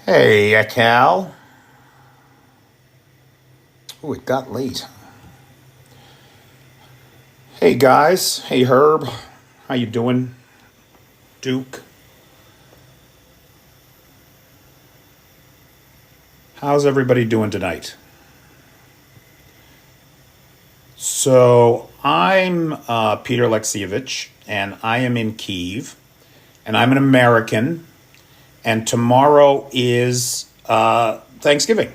Hey, Cal. Oh, it got late. Hey, guys. Hey, Herb. How you doing? Duke. How's everybody doing tonight? So, I'm Peter Alexievich, and I am in Kyiv, and I'm an American, and tomorrow is Thanksgiving.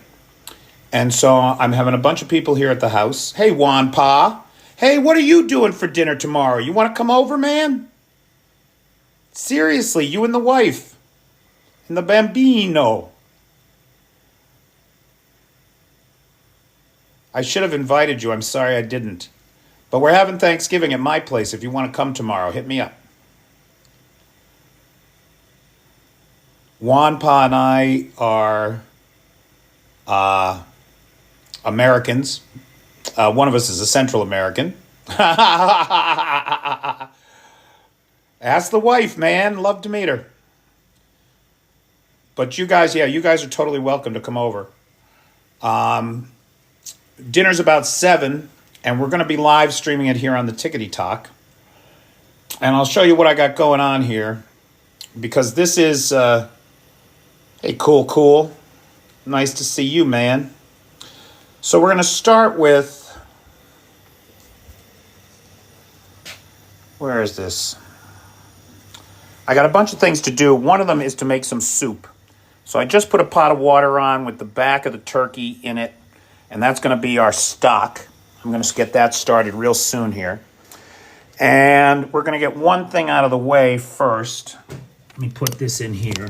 And so I'm having a bunch of people here at the house. Hey, Juan Pa. Hey, what are you doing for dinner tomorrow? You want to come over, man? Seriously, you and the wife and the bambino. I should have invited you. I'm sorry I didn't. But we're having Thanksgiving at my place. If you want to come tomorrow, hit me up. Juan Pa and I are Americans. One of us is a Central American. Ask the wife, man. Love to meet her. But you guys, yeah, you guys are totally welcome to come over. Dinner's about 7, and we're going to be live streaming it here on the Tickety Talk. And I'll show you what I got going on here. Because this is, hey, cool. Nice to see you, man. So we're going to start with, where is this? I got a bunch of things to do. One of them is to make some soup. So I just put a pot of water on with the back of the turkey in it, and that's going to be our stock. I'm going to get that started real soon here. And we're going to get one thing out of the way first. Let me put this in here.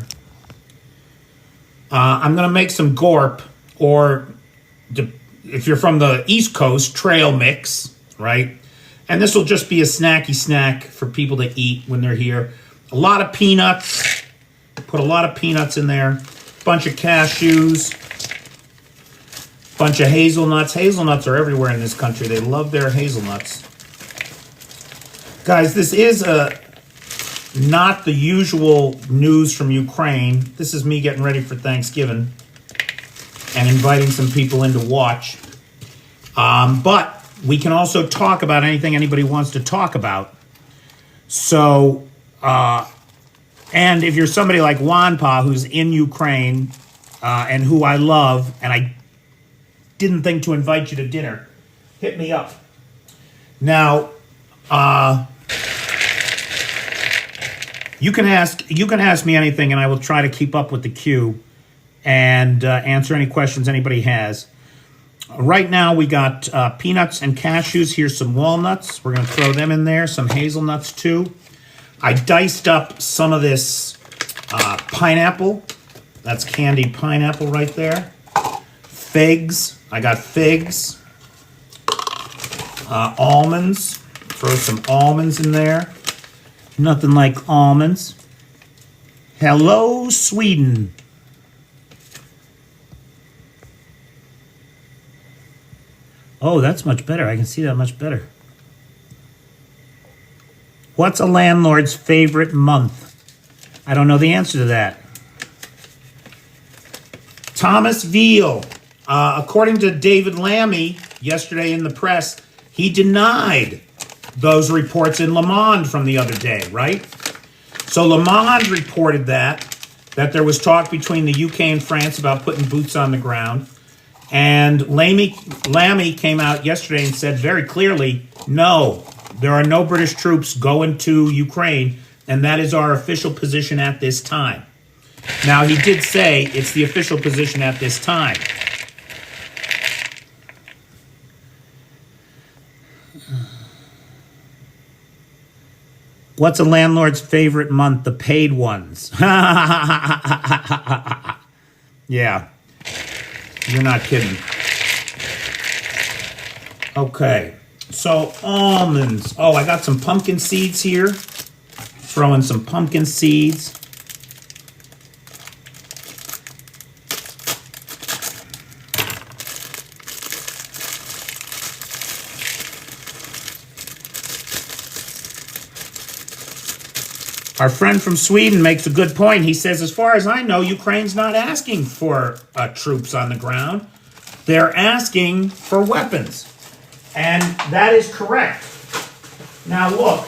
I'm going to make some gorp, or if you're from the East Coast, trail mix, right? And this will just be a snacky snack for people to eat when they're here. A lot of peanuts. Put a lot of peanuts in there. Bunch of cashews. Bunch of hazelnuts. Hazelnuts are everywhere in this country. They love their hazelnuts. Guys, this is not the usual news from Ukraine. This is me getting ready for Thanksgiving and inviting some people in to watch. But we can also talk about anything anybody wants to talk about. So, and if you're somebody like Juan Pa, who's in Ukraine, and who I love, and I didn't think to invite you to dinner, hit me up. Now, you can ask me anything, and I will try to keep up with the queue and answer any questions anybody has. Right now, we got peanuts and cashews. Here's some walnuts. We're going to throw them in there. Some hazelnuts, too. I diced up some of this pineapple. That's candied pineapple right there. Figs. I got figs. Almonds. Throw some almonds in there. Nothing like almonds. Hello, Sweden. Oh, that's much better. I can see that much better. What's a landlord's favorite month? I don't know the answer to that. Thomas Veal. According to David Lammy, yesterday in the press, he denied those reports in Le Monde from the other day, right? So Le Monde reported that there was talk between the UK and France about putting boots on the ground. And Lammy came out yesterday and said very clearly, no, there are no British troops going to Ukraine, and that is our official position at this time. Now, he did say it's the official position at this time. What's a landlord's favorite month? The paid ones. Yeah. You're not kidding. Okay. So, almonds. Oh, I got some pumpkin seeds here. Throw in some pumpkin seeds. Our friend from Sweden makes a good point. He says, as far as I know, Ukraine's not asking for troops on the ground. They're asking for weapons. And that is correct. Now look,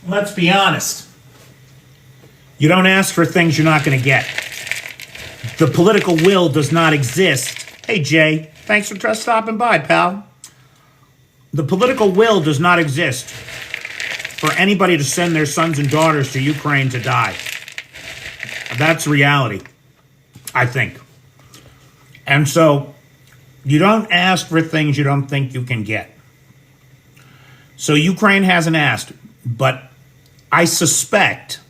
let's be honest. You don't ask for things you're not going to get. The political will does not exist. Hey, Jay, thanks for stopping by, pal. The political will does not exist for anybody to send their sons and daughters to Ukraine to die. That's reality, I think. And so you don't ask for things you don't think you can get. So Ukraine hasn't asked, but I suspect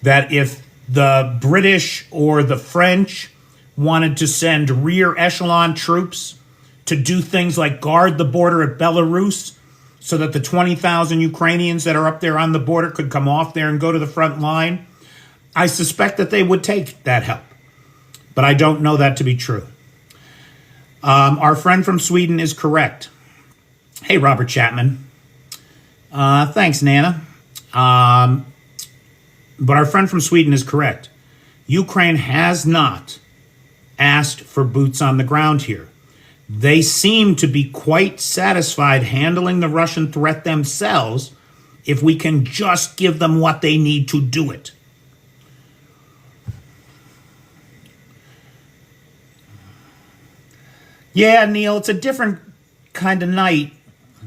that if the British or the French wanted to send rear echelon troops to do things like guard the border at Belarus so that the 20,000 Ukrainians that are up there on the border could come off there and go to the front line, I suspect that they would take that help. But I don't know that to be true. Our friend from Sweden is correct. Hey, Robert Chapman. Thanks, Nana. But our friend from Sweden is correct. Ukraine has not asked for boots on the ground here. They seem to be quite satisfied handling the Russian threat themselves if we can just give them what they need to do it. Yeah, Neil, it's a different kind of night.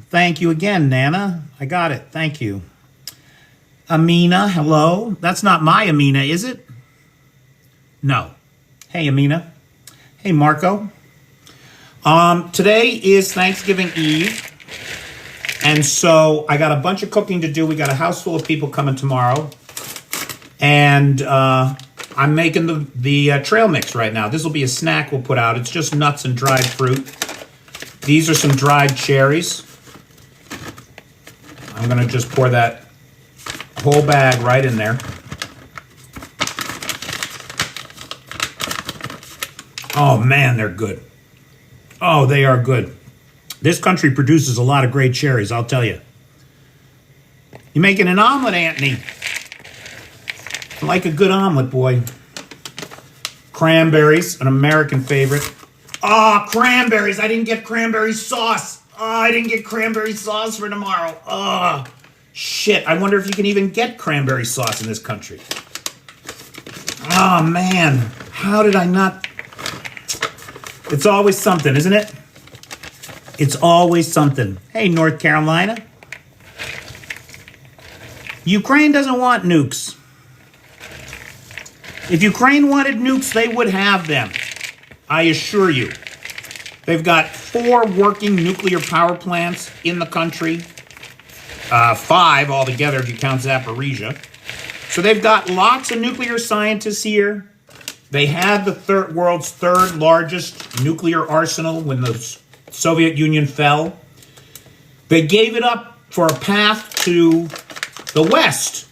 Thank you again, Nana. I got it. Thank you. Amina, hello. That's not my Amina, is it? No. Hey, Amina. Hey, Marco. Today is Thanksgiving Eve. And so I got a bunch of cooking to do. We got a house full of people coming tomorrow. And I'm making the trail mix right now. This will be a snack we'll put out. It's just nuts and dried fruit. These are some dried cherries. I'm going to just pour that whole bag right in there. Oh, man, they're good. Oh, they are good. This country produces a lot of great cherries, I'll tell you. You making an omelet, Anthony? I like a good omelet, boy. Cranberries, an American favorite. Oh, cranberries. I didn't get cranberry sauce. Oh, I didn't get cranberry sauce for tomorrow. Oh, shit. I wonder if you can even get cranberry sauce in this country. Oh, man. How did I not... It's always something, isn't it? It's always something. Hey, North Carolina. Ukraine doesn't want nukes. If Ukraine wanted nukes, they would have them. I assure you. They've got 4 working nuclear power plants in the country. 5 altogether if you count Zaporizhia. So they've got lots of nuclear scientists here. They had the world's 3rd largest nuclear arsenal when the Soviet Union fell. They gave it up for a path to the West.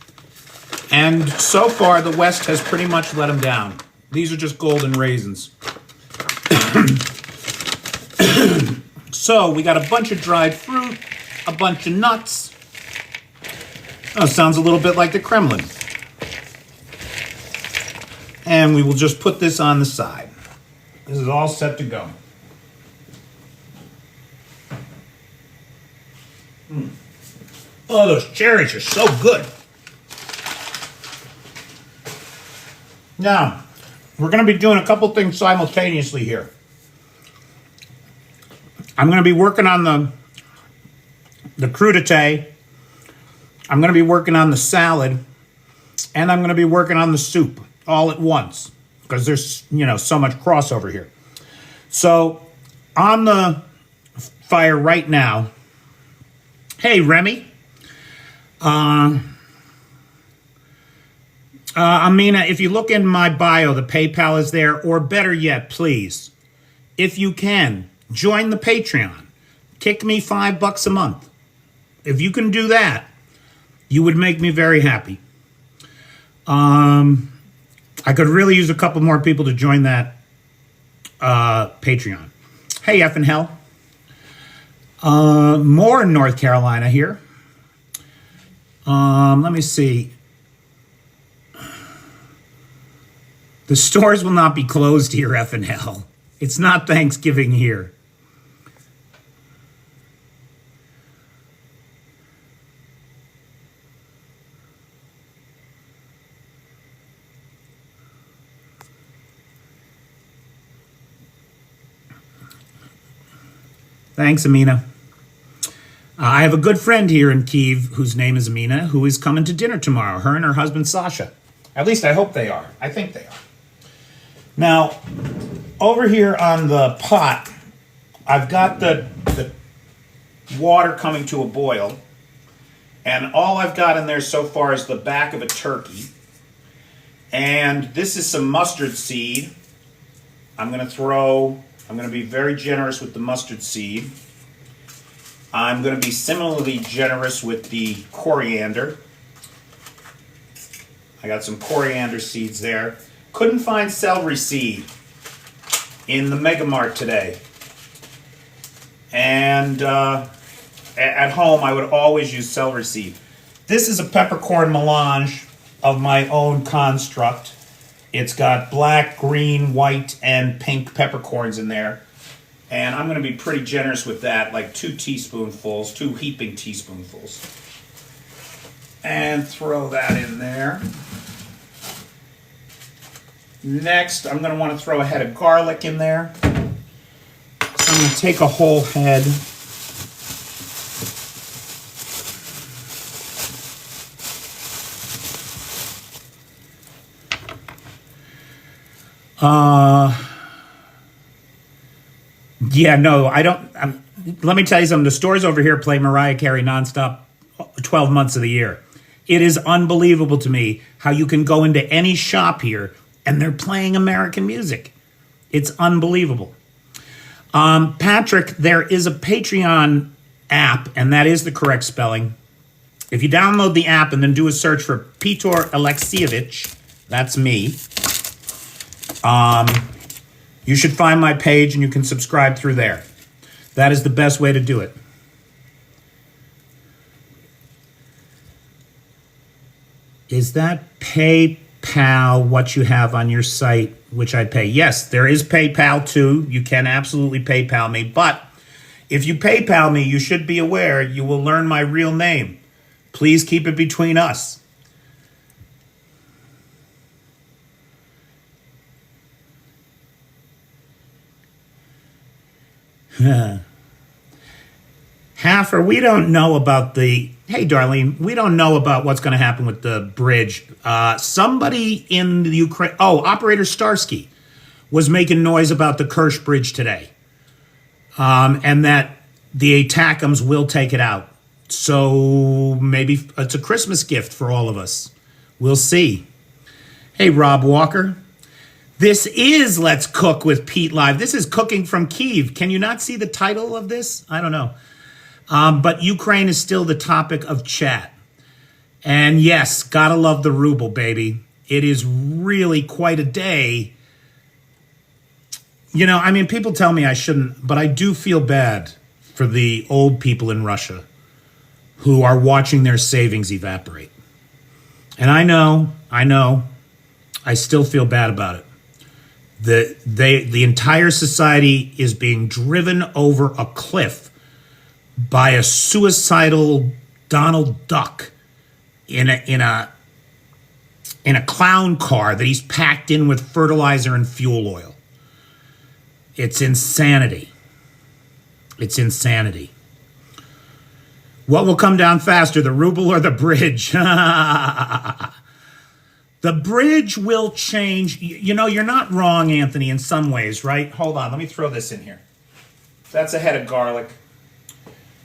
And so far, the West has pretty much let them down. These are just golden raisins. So, we got a bunch of dried fruit, a bunch of nuts. Oh, sounds a little bit like the Kremlin. And we will just put this on the side. This is all set to go. Oh, those cherries are so good. Now, we're going to be doing a couple things simultaneously here. I'm going to be working on the crudité. I'm going to be working on the salad. And I'm going to be working on the soup all at once. Because there's, so much crossover here. So, on the fire right now. Hey, Remy. Amina, if you look in my bio, the PayPal is there. Or better yet, please, if you can, join the Patreon. Kick me $5 a month. If you can do that, you would make me very happy. I could really use a couple more people to join that Patreon. Hey, effing hell. More in North Carolina here. Let me see. The stores will not be closed here, FNL. It's not Thanksgiving here. Thanks, Amina. I have a good friend here in Kyiv whose name is Amina, who is coming to dinner tomorrow, her and her husband, Sasha. At least I hope they are. I think they are. Now, over here on the pot, I've got the water coming to a boil, and all I've got in there so far is the back of a turkey. And this is some mustard seed. I'm going to be very generous with the mustard seed. I'm going to be similarly generous with the coriander. I got some coriander seeds there. Couldn't find celery seed in the Mega Mart today. And at home, I would always use celery seed. This is a peppercorn melange of my own construct. It's got black, green, white, and pink peppercorns in there. And I'm going to be pretty generous with that, like 2 heaping teaspoonfuls. And throw that in there. Next, I'm going to want to throw a head of garlic in there. So I'm going to take a whole head. Yeah, no, I don't. Let me tell you something. The stores over here play Mariah Carey nonstop 12 months of the year. It is unbelievable to me how you can go into any shop here and they're playing American music. It's unbelievable. Patrick, there is a Patreon app, and that is the correct spelling. If you download the app and then do a search for Piotr Alexievich, that's me. You should find my page and you can subscribe through there. That is the best way to do it. Is that PayPal what you have on your site, which I pay? Yes, there is PayPal too. You can absolutely PayPal me. But if you PayPal me, you should be aware you will learn my real name. Please keep it between us. Halfer, we don't know about the... Hey, Darlene, we don't know about what's going to happen with the bridge. Somebody in the Ukraine... Oh, Operator Starsky was making noise about the Kersh Bridge today. And that the ATACMs will take it out. So maybe it's a Christmas gift for all of us. We'll see. Hey, Rob Walker. This is Let's Cook with Pete Live. This is Cooking from Kyiv. Can you not see the title of this? I don't know. But Ukraine is still the topic of chat. And yes, gotta love the ruble, baby. It is really quite a day. You know, I mean, people tell me I shouldn't, but I do feel bad for the old people in Russia who are watching their savings evaporate. And I know, I still feel bad about it. The entire society is being driven over a cliff by a suicidal Donald Duck in a clown car that he's packed in with fertilizer and fuel oil. It's insanity. It's insanity. What will come down faster, the ruble or the bridge? The bridge will change. You know, you're not wrong, Anthony, in some ways, right? Hold on, let me throw this in here. That's a head of garlic.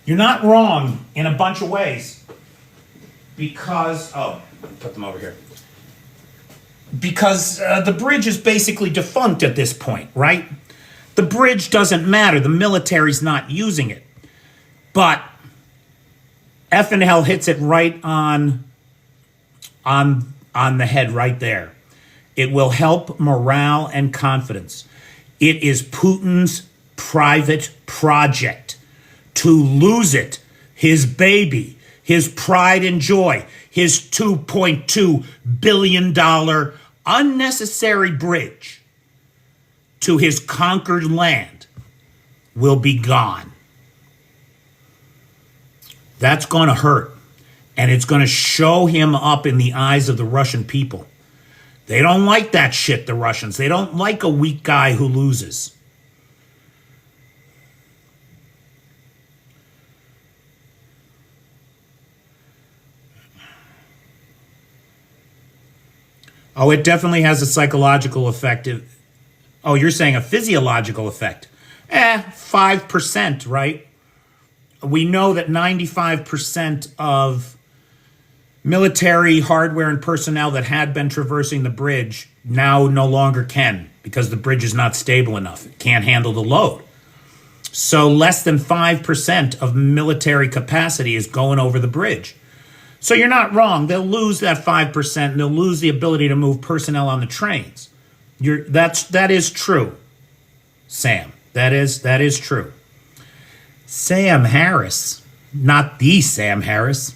You're not wrong in a bunch of ways. Because, put them over here. Because the bridge is basically defunct at this point, right? The bridge doesn't matter. The military's not using it. But F&L hits it right on the head right there. It will help morale and confidence. It is Putin's private project to lose it, his baby, his pride and joy, his $2.2 billion unnecessary bridge to his conquered land will be gone. That's going to hurt. And it's going to show him up in the eyes of the Russian people. They don't like that shit, the Russians. They don't like a weak guy who loses. Oh, it definitely has a psychological effect. Oh, you're saying a physiological effect. 5%, right? We know that 95% of military hardware and personnel that had been traversing the bridge now no longer can, because the bridge is not stable enough. It can't handle the load. So less than 5% of military capacity is going over the bridge. So you're not wrong. They'll lose that 5% and they'll lose the ability to move personnel on the trains. That is true, Sam. That is true. Sam Harris, not the Sam Harris.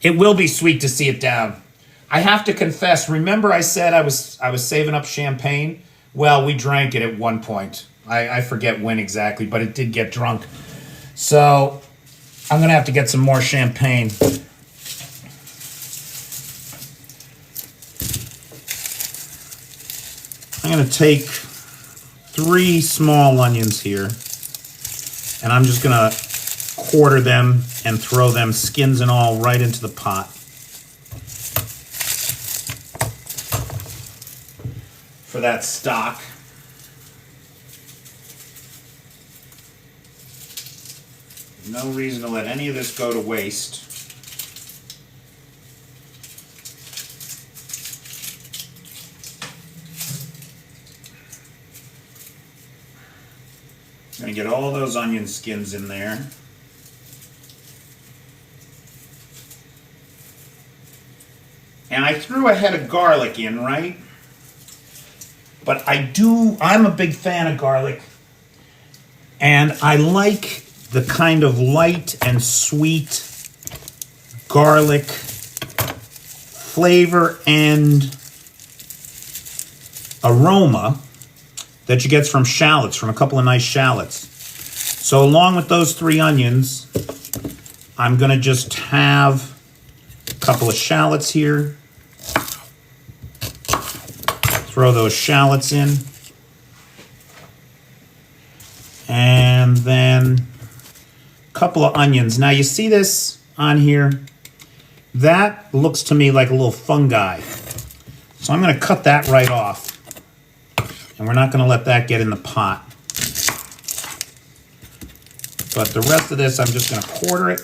It will be sweet to see it down. I have to confess, remember I said I was saving up champagne? Well, we drank it at one point. I forget when exactly, but it did get drunk. So I'm going to have to get some more champagne. I'm going to take 3 small onions here, and I'm just going to quarter them and throw them, skins and all, right into the pot. For that stock. No reason to let any of this go to waste. I'm going to get all those onion skins in there. And I threw a head of garlic in, right? But I'm a big fan of garlic. And I like the kind of light and sweet garlic flavor and aroma that you get from shallots, from a couple of nice shallots. So along with those 3 onions, I'm going to just have a couple of shallots here. Throw those shallots in. And then a couple of onions. Now you see this on here? That looks to me like a little fungi. So I'm going to cut that right off. And we're not going to let that get in the pot. But the rest of this, I'm just going to quarter it.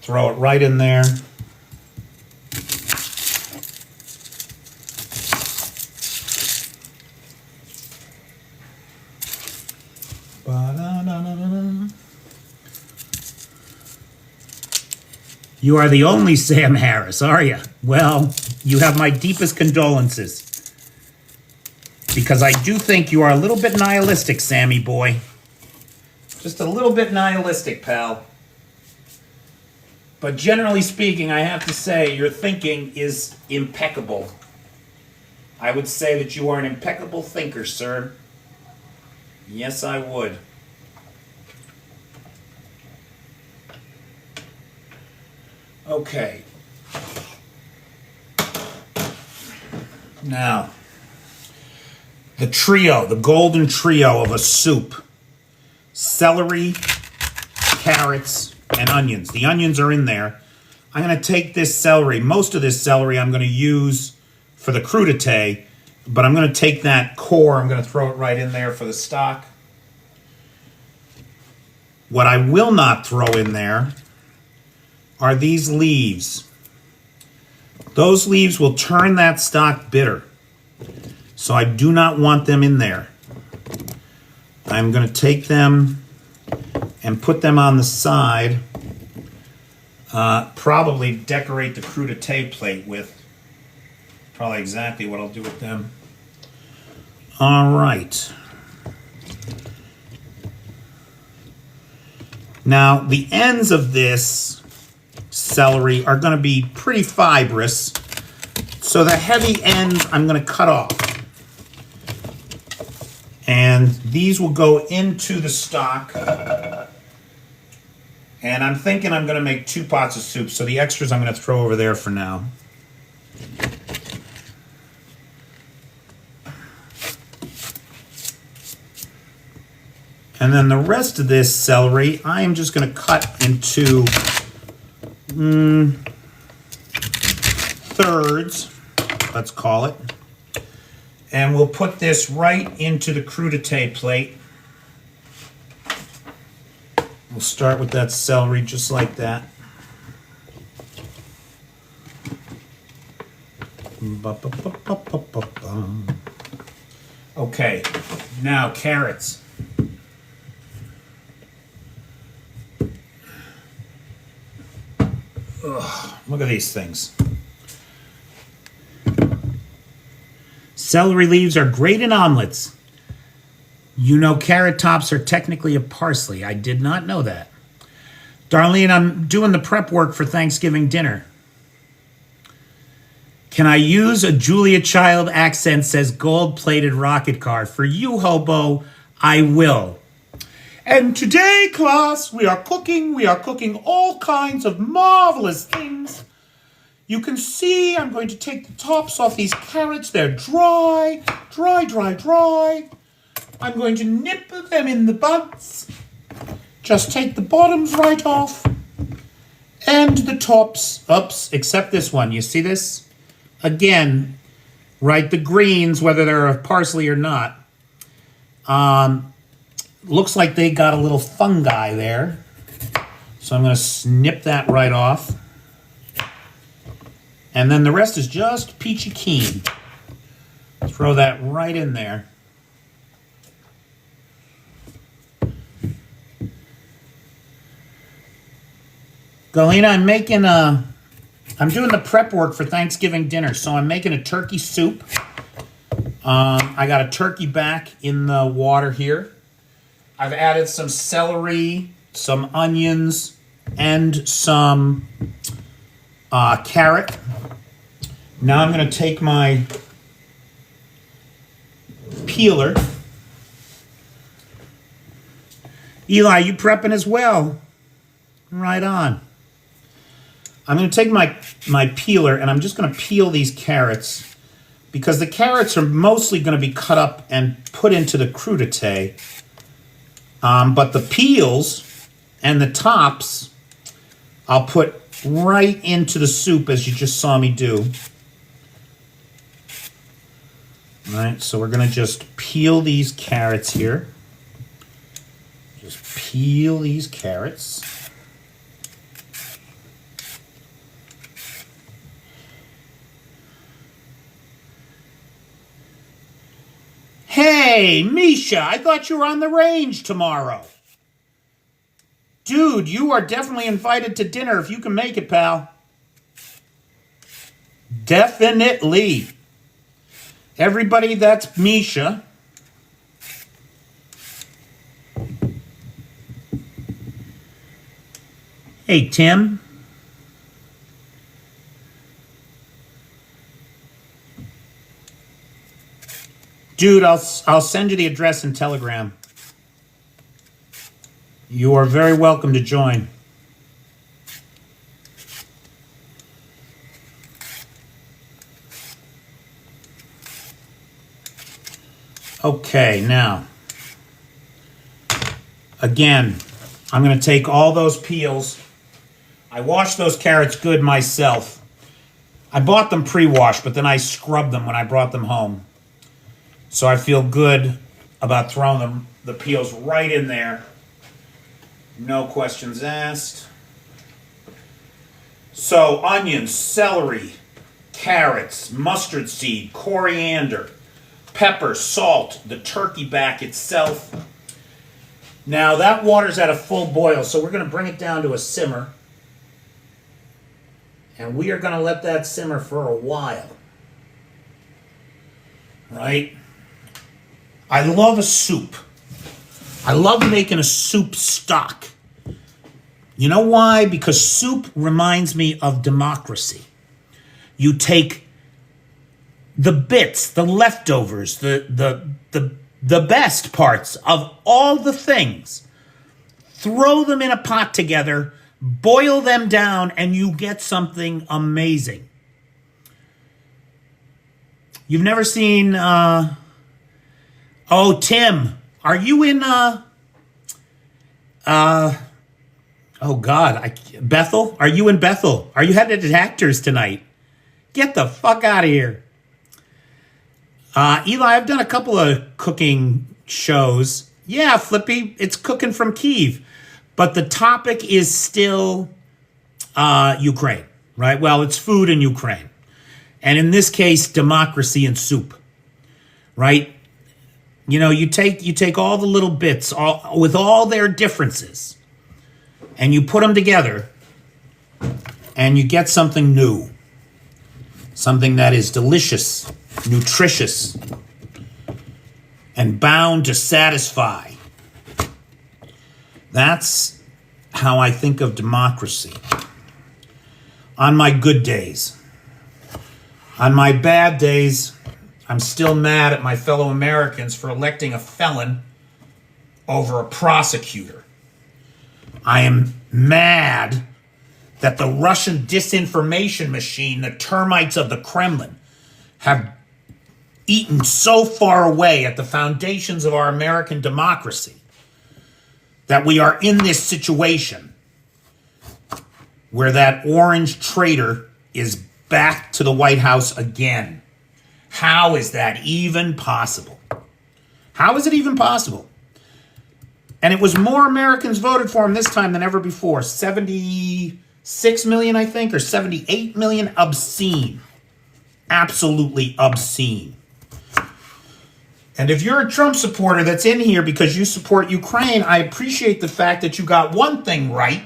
Throw it right in there. You are the only Sam Harris, are you? Well, you have my deepest condolences. Because I do think you are a little bit nihilistic, Sammy boy. Just a little bit nihilistic, pal. But generally speaking, I have to say, your thinking is impeccable. I would say that you are an impeccable thinker, sir. Yes, I would. Okay. Now, the trio, the golden trio of a soup. Celery, carrots, and onions. The onions are in there. I'm going to take this celery. Most of this celery I'm going to use for the crudité, but I'm going to take that core. I'm going to throw it right in there for the stock. What I will not throw in there are these leaves. Those leaves will turn that stock bitter. So I do not want them in there. I'm going to take them and put them on the side. Probably decorate the crudité plate with. Probably exactly what I'll do with them. All right. Now, the ends of this celery are going to be pretty fibrous, so the heavy ends I'm going to cut off. And these will go into the stock. And I'm thinking I'm going to make 2 pots of soup, so the extras I'm going to throw over there for now. And then the rest of this celery, I am just going to cut into thirds, let's call it. And we'll put this right into the crudité plate. We'll start with that celery just like that. Okay, now carrots. Ugh, look at these things. Celery leaves are great in omelets. You know carrot tops are technically a parsley. I did not know that. Darlene, I'm doing the prep work for Thanksgiving dinner. Can I use a Julia Child accent, says gold-plated rocket car? For you, hobo, I will. And today, class, we are cooking all kinds of marvelous things. You can see I'm going to take the tops off these carrots. They're dry. I'm going to nip them in the buds. Just take the bottoms right off. And the tops. Oops, except this one. You see this? Again, right, the greens, whether they're of parsley or not. Looks like they got a little fungi there. So I'm going to snip that right off. And then the rest is just peachy keen. Throw that right in there. Galena, I'm doing the prep work for Thanksgiving dinner, so I'm making a turkey soup. I got a turkey back in the water here. I've added some celery, some onions, and some carrot. Now I'm going to take my peeler. Eli, you prepping as well? Right on. I'm going to take my peeler and I'm just going to peel these carrots because the carrots are mostly going to be cut up and put into the crudité. But the peels and the tops, I'll put right into the soup as you just saw me do. All right, so we're going to just peel these carrots here. Just peel these carrots. Hey, Misha, I thought you were on the range tomorrow. Dude, you are definitely invited to dinner if you can make it, pal. Definitely. Everybody, that's Misha. Hey, Tim. Dude, I'll send you the address in Telegram. You are very welcome to join. Okay, now, again, I'm going to take all those peels. I washed those carrots good myself. I bought them pre-washed, but then I scrubbed them when I brought them home. So I feel good about throwing the peels right in there. No questions asked. So onions, celery, carrots, mustard seed, coriander, pepper, salt, the turkey back itself. Now that water's at a full boil, so we're going to bring it down to a simmer. And we are going to let that simmer for a while. Right? I love a soup. I love making a soup stock. You know why? Because soup reminds me of democracy. You take the bits, the leftovers, the best parts of all the things, throw them in a pot together, boil them down, and you get something amazing. You've never seen, oh, Tim, are you in, oh God, Bethel? Are you in Bethel? Are you headed to Actors tonight? Get the fuck out of here. Eli, I've done a couple of cooking shows. Yeah, Flippy, it's cooking from Kyiv. But the topic is still Ukraine, right? Well, it's food in Ukraine. And in this case, democracy and soup, right? You know, you take all the little bits, with all their differences, and you put them together, and you get something new. Something that is delicious, nutritious, and bound to satisfy. That's how I think of democracy. On my good days. On my bad days, I'm still mad at my fellow Americans for electing a felon over a prosecutor. I am mad that the Russian disinformation machine, the termites of the Kremlin, have eaten so far away at the foundations of our American democracy that we are in this situation where that orange traitor is back to the White House again. How is that even possible? How is it even possible? And it was more Americans voted for him this time than ever before. 76 million, I think, or 78 million. Obscene. Absolutely obscene. And if you're a Trump supporter that's in here because you support Ukraine, I appreciate the fact that you got one thing right.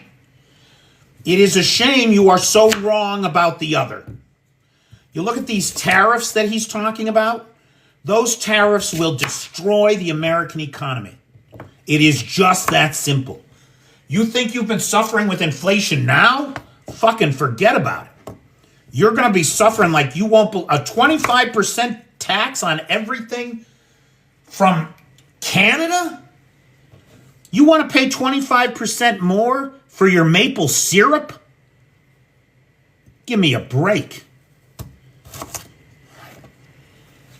It is a shame you are so wrong about the other. You look at these tariffs that he's talking about. Those tariffs will destroy the American economy. It is just that simple. You think you've been suffering with inflation now? Fucking forget about it. You're going to be suffering like you won't. A 25% tax on everything from Canada? You want to pay 25% more for your maple syrup? Give me a break.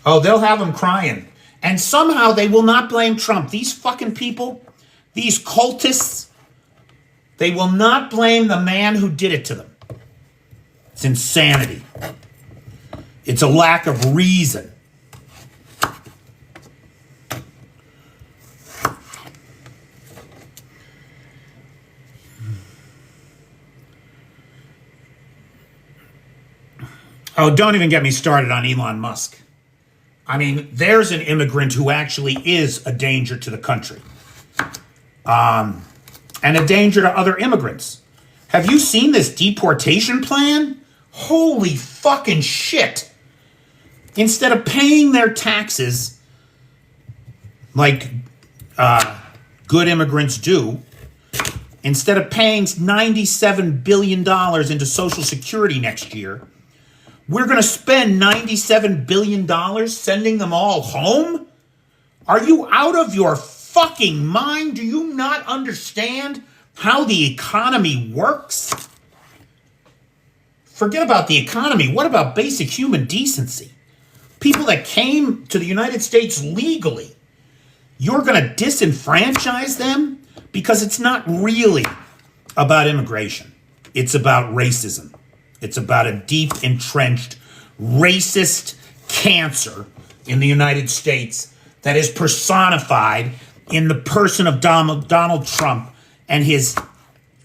Oh, they'll have them crying. And somehow they will not blame Trump. These fucking people, these cultists, they will not blame the man who did it to them. It's insanity. It's a lack of reason. Oh, don't even get me started on Elon Musk. I mean, there's an immigrant who actually is a danger to the country. And a danger to other immigrants. Have you seen this deportation plan? Holy fucking shit. Instead of paying their taxes like good immigrants do, instead of paying $97 billion into Social Security next year, we're going to spend $97 billion sending them all home? Are you out of your fucking mind? Do you not understand how the economy works? Forget about the economy. What about basic human decency? People that came to the United States legally, you're going to disenfranchise them? Because it's not really about immigration. It's about racism. It's about a deep, entrenched, racist cancer in the United States that is personified in the person of Donald Trump and his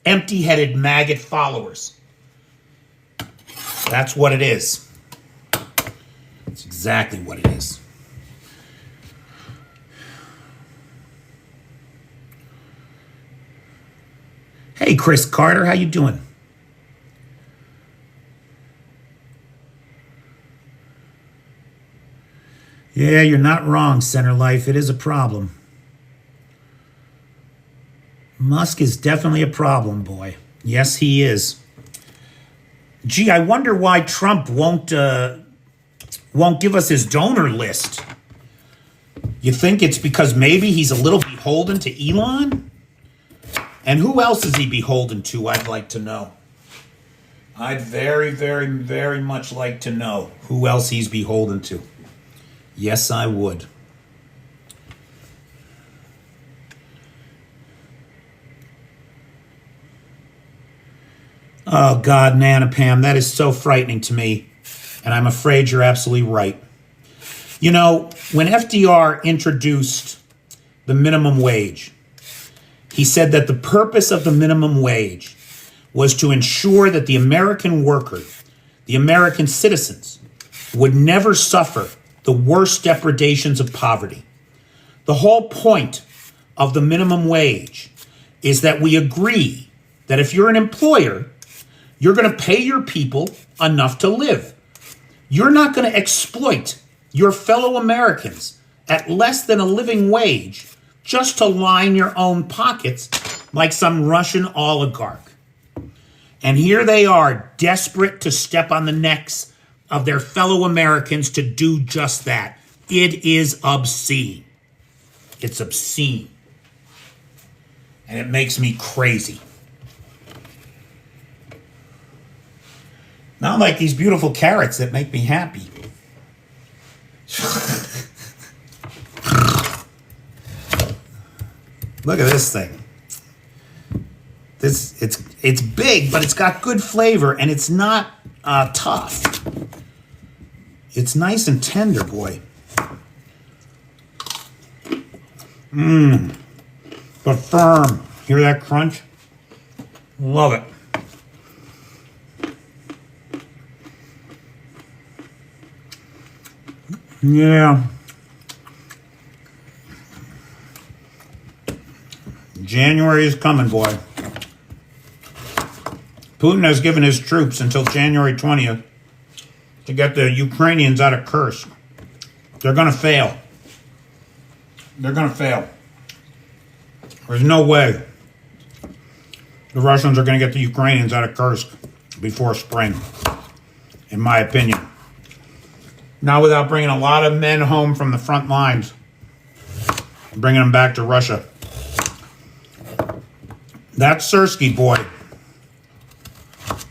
empty-headed maggot followers. That's what it is. That's exactly what it is. Hey, Chris Carter, how you doing? Yeah, you're not wrong, Center Life. It is a problem. Musk is definitely a problem, boy. Yes, he is. Gee, I wonder why Trump won't give us his donor list. You think it's because maybe he's a little beholden to Elon? And who else is he beholden to, I'd like to know. I'd very, very, very much like to know who else he's beholden to. Yes, I would. Oh, God, Nana Pam, that is so frightening to me. And I'm afraid you're absolutely right. You know, when FDR introduced the minimum wage, he said that the purpose of the minimum wage was to ensure that the American worker, the American citizens, would never suffer the worst depredations of poverty. The whole point of the minimum wage is that we agree that if you're an employer, you're going to pay your people enough to live. You're not going to exploit your fellow Americans at less than a living wage just to line your own pockets like some Russian oligarch. And here they are, desperate to step on the necks of their fellow Americans to do just that. It is obscene. It's obscene. And it makes me crazy. Not like these beautiful carrots that make me happy. Look at this thing. It's big, but it's got good flavor, and it's not tough. It's nice and tender, boy. But firm. Hear that crunch? Love it. Yeah. January is coming, boy. Putin has given his troops until January 20th to get the Ukrainians out of Kursk. They're going to fail. They're going to fail. There's no way the Russians are going to get the Ukrainians out of Kursk before spring, in my opinion. Not without bringing a lot of men home from the front lines, bringing them back to Russia. That Sersky boy,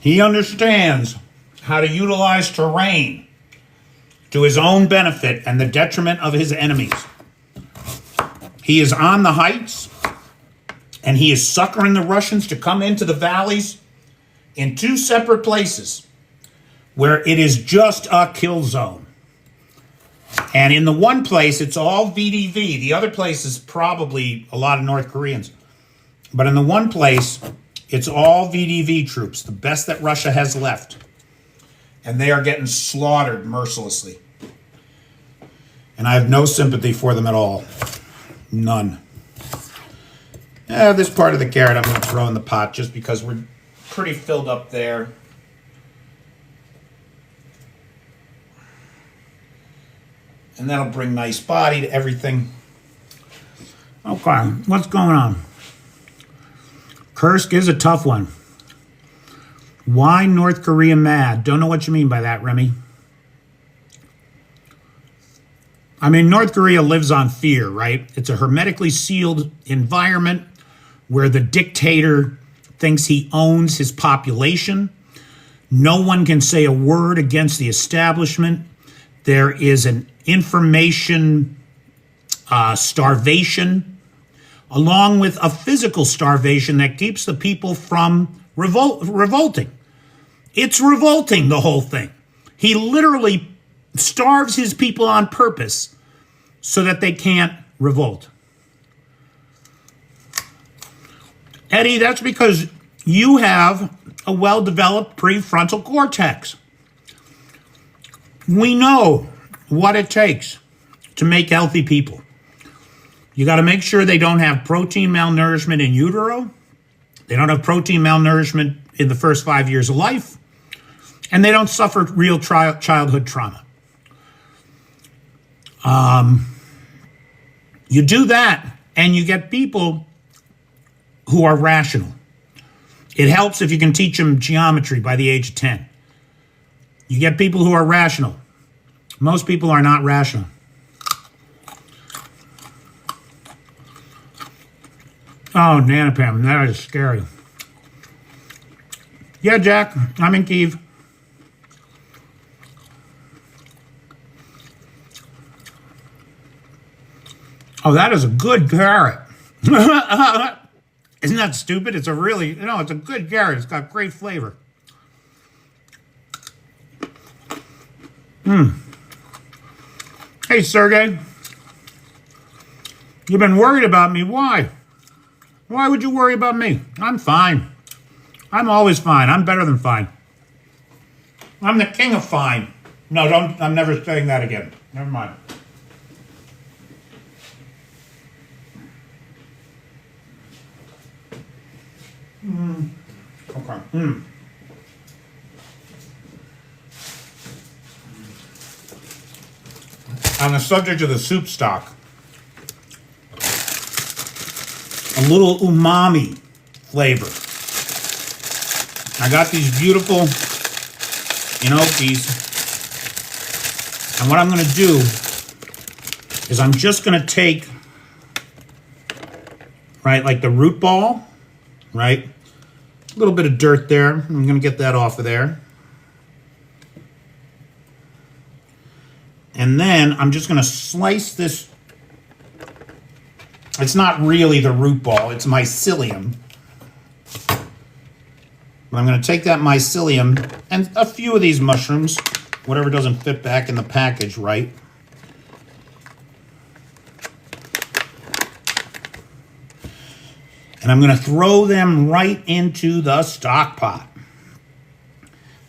he understands how to utilize terrain to his own benefit and the detriment of his enemies. He is on the heights, and he is suckering the Russians to come into the valleys in two separate places where it is just a kill zone. And in the one place, it's all VDV. The other place is probably a lot of North Koreans. But in the one place, it's all VDV troops, the best that Russia has left. And they are getting slaughtered mercilessly. And I have no sympathy for them at all. None. This part of the carrot I'm going to throw in the pot just because we're pretty filled up there. And that'll bring nice body to everything. Okay, what's going on? Kursk is a tough one. Why North Korea mad? Don't know what you mean by that, Remy. I mean, North Korea lives on fear, right? It's a hermetically sealed environment where the dictator thinks he owns his population. No one can say a word against the establishment. There is an information starvation, along with a physical starvation that keeps the people from revolting. It's revolting, the whole thing. He literally starves his people on purpose so that they can't revolt. Eddie, that's because you have a well-developed prefrontal cortex. We know what it takes to make healthy people. You got to make sure they don't have protein malnourishment in utero. They don't have protein malnourishment in the first 5 years of life. And they don't suffer real childhood trauma. You do that, and you get people who are rational. It helps if you can teach them geometry by the age of 10. You get people who are rational. Most people are not rational. Oh, Nanopam, that is scary. Yeah, Jack, I'm in Kyiv. Oh, that is a good carrot. Isn't that stupid? It's a really, it's a good carrot. It's got great flavor. Hey, Sergey. You've been worried about me. Why? Why would you worry about me? I'm fine. I'm always fine. I'm better than fine. I'm the king of fine. No, don't. I'm never saying that again. Never mind. Okay. On the subject of the soup stock, a little umami flavor. I got these beautiful gnocchis, and what I'm going to do is I'm just going to take, right, like the root ball, right, a little bit of dirt there. I'm going to get that off of there. And then I'm just going to slice this. It's not really the root ball, it's mycelium. But I'm going to take that mycelium and a few of these mushrooms, whatever doesn't fit back in the package, right? And I'm going to throw them right into the stock pot.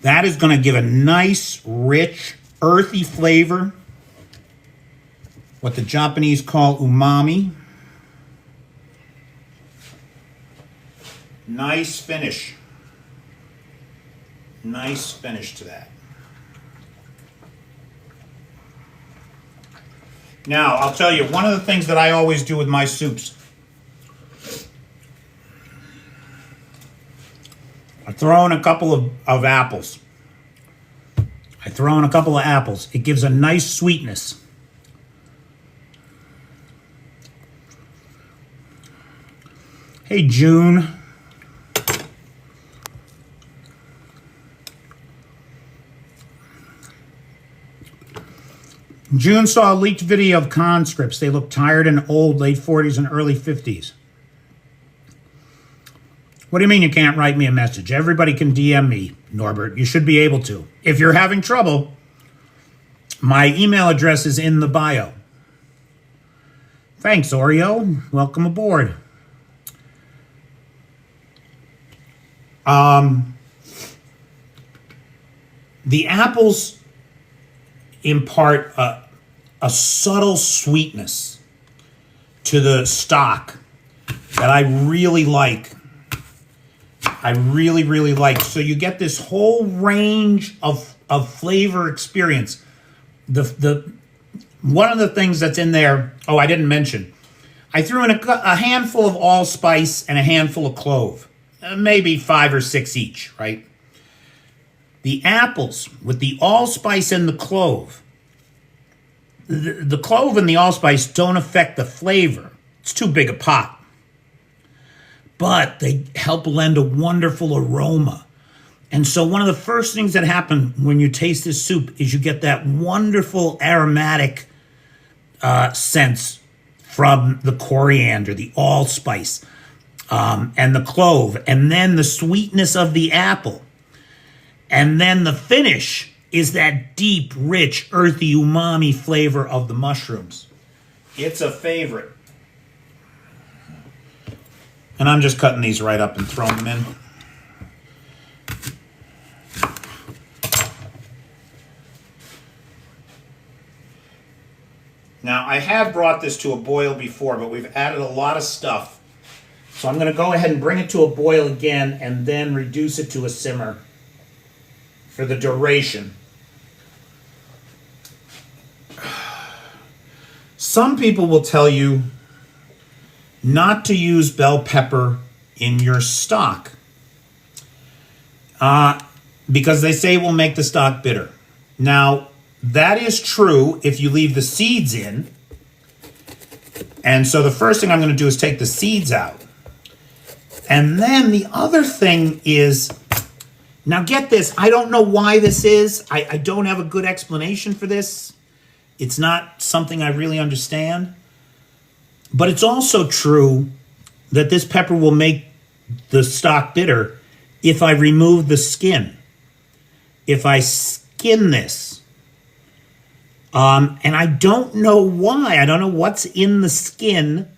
That is going to give a nice, rich, earthy flavor. What the Japanese call umami. Nice finish. Nice finish to that. Now, I'll tell you, one of the things that I always do with my soups, I throw in a couple of apples. I throw in a couple of apples. It gives a nice sweetness. Hey, June. June saw a leaked video of conscripts. They look tired and old, late 40s and early 50s. What do you mean you can't write me a message? Everybody can DM me, Norbert. You should be able to. If you're having trouble, my email address is in the bio. Thanks, Oreo. Welcome aboard. The apples impart a subtle sweetness to the stock that I really like. I really, really like. So you get this whole range of flavor experience. The one of the things that's in there, oh, I didn't mention, I threw in a handful of allspice and a handful of clove. Maybe 5 or 6 each, right? The apples with the allspice and the clove. The clove and the allspice don't affect the flavor. It's too big a pot. But they help lend a wonderful aroma. And so one of the first things that happen when you taste this soup is you get that wonderful aromatic sense from the coriander, the allspice, and the clove, and then the sweetness of the apple. And then the finish is that deep, rich, earthy, umami flavor of the mushrooms. It's a favorite. And I'm just cutting these right up and throwing them in. Now, I have brought this to a boil before, but we've added a lot of stuff. So I'm going to go ahead and bring it to a boil again and then reduce it to a simmer for the duration. Some people will tell you not to use bell pepper in your stock. Because they say it will make the stock bitter. Now, that is true if you leave the seeds in. And so the first thing I'm going to do is take the seeds out. And then the other thing is, now get this, I don't know why this is. I don't have a good explanation for this. It's not something I really understand. But it's also true that this pepper will make the stock bitter if I remove the skin. If I skin this. And I don't know why. I don't know what's in the skin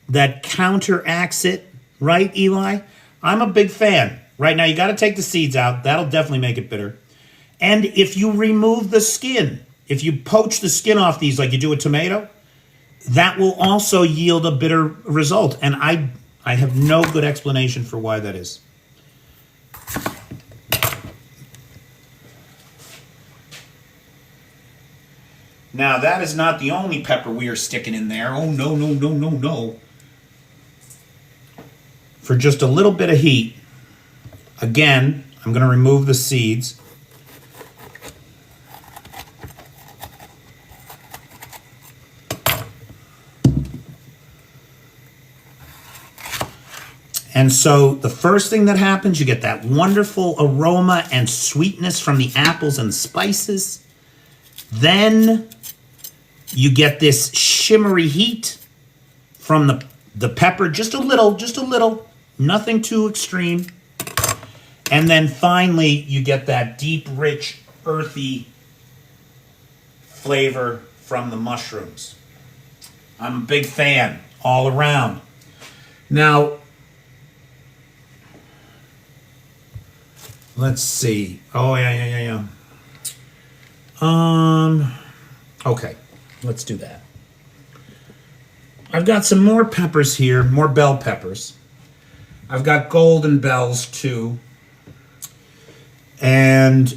that counteracts it. Right, Eli? I'm a big fan. Right now, you got to take the seeds out. That'll definitely make it bitter. And if you remove the skin, if you poach the skin off these like you do a tomato, that will also yield a bitter result. And I have no good explanation for why that is. Now, that is not the only pepper we are sticking in there. Oh, no, no, no, no, no. For just a little bit of heat, again, I'm going to remove the seeds. And so the first thing that happens, you get that wonderful aroma and sweetness from the apples and spices. Then you get this shimmery heat from the pepper, just a little, nothing too extreme. And then finally, you get that deep, rich, earthy flavor from the mushrooms. I'm a big fan all around. Now, let's see. Oh, yeah. Okay, let's do that. I've got some more peppers here, more bell peppers. I've got golden bells too. And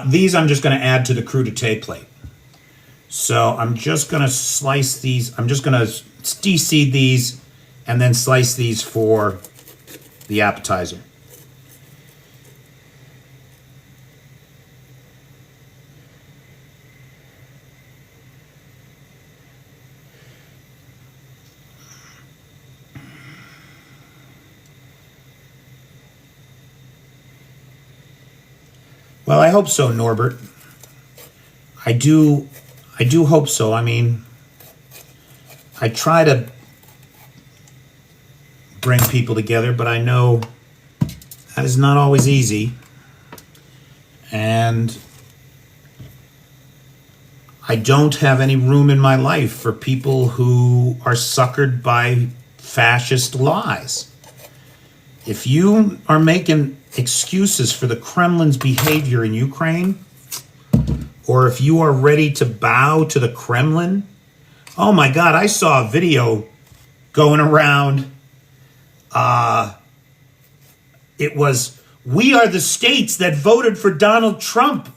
these I'm just going to add to the crudité plate. So I'm just going to slice these. I'm just going to deseed these and then slice these for the appetizer. Well, I hope so, Norbert. I do hope so. I mean, I try to bring people together, but I know that is not always easy. And I don't have any room in my life for people who are suckered by fascist lies. If you are making excuses for the Kremlin's behavior in Ukraine, or if you are ready to bow to the Kremlin, oh my God, I saw a video going around. It was, "We are the states that voted for Donald Trump,